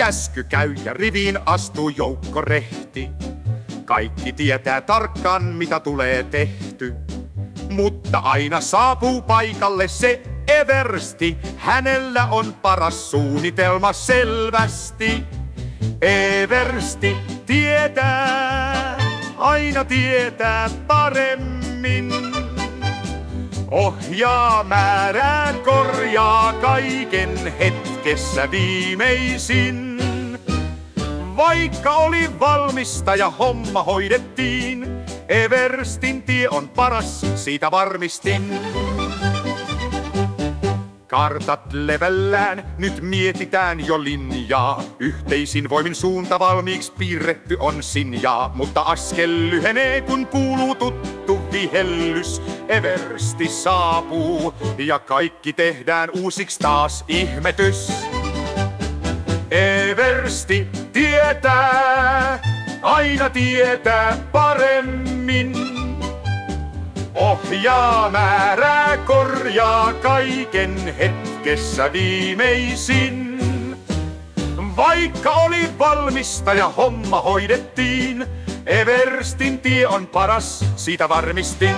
käsky käy ja riviin astuu joukko rehti. Kaikki tietää tarkkaan, mitä tulee tehty. Mutta aina saapuu paikalle se eversti. Hänellä on paras suunnitelma selvästi. Eversti tietää, aina tietää paremmin. Ohjaa, määrää, korjaa kaiken hetkessä viimeisin. Vaikka oli valmista ja homma hoidettiin, Everstin tie on paras, siitä varmistin. Kartat levellään, nyt mietitään jo linjaa. Yhteisin voimin suunta valmiiksi piirretty on sinjaa. Mutta askel lyhenee, kun kuuluu tuttu vihellys. Eversti saapuu ja kaikki tehdään uusiksi taas ihmetys. Eversti tietää, aina tietää paremmin. Ohjaa, määrää, korjaa kaiken hetkessä viimeisin. Vaikka oli valmista ja homma hoidettiin, Everstin tie on paras, siitä varmistin.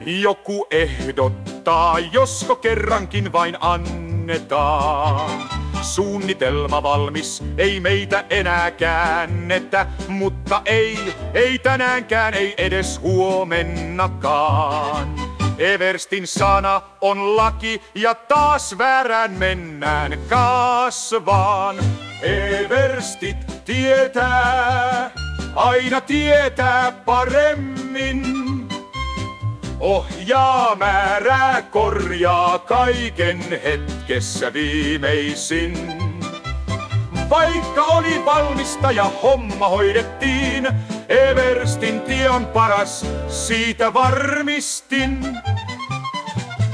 Joku ehdottaa, josko kerrankin vain annetaan. Suunnitelma valmis, ei meitä enää käännetä, mutta ei tänäänkään, ei edes huomennakaan. Everstin sana on laki ja taas väärään mennään kasvaan. Everstit tietää, aina tietää paremmin. Ohjaa, määrää, korjaa kaiken hetkessä viimeisin. Vaikka oli valmista ja homma hoidettiin, Everstin tie on paras, siitä varmistin.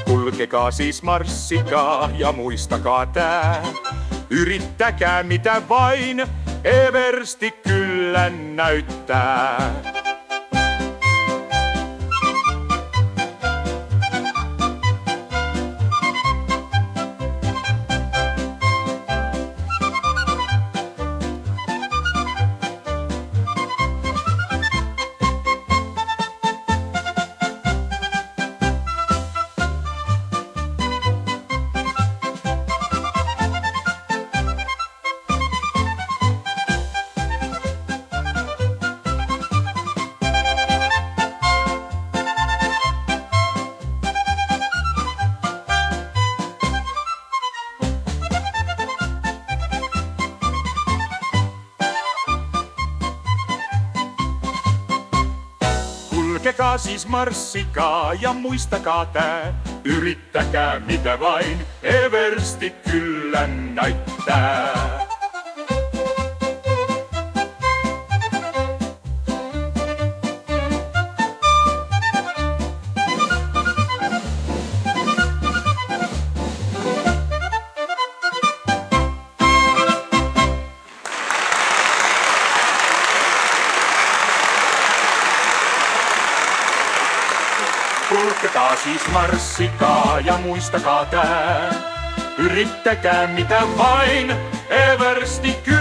Kulkekaa siis, marssikaa ja muistakaa tää. Yrittäkää mitä vain, Eversti kyllä näyttää. Kulkekaa siis, marssikaa ja muistakaa tää. Yrittäkää mitä vain, Eversti kyllä näyttää. Kulkekaa siis, marssikaa ja muistakaa tää. Yrittäkää mitä vain, Eversti kyllä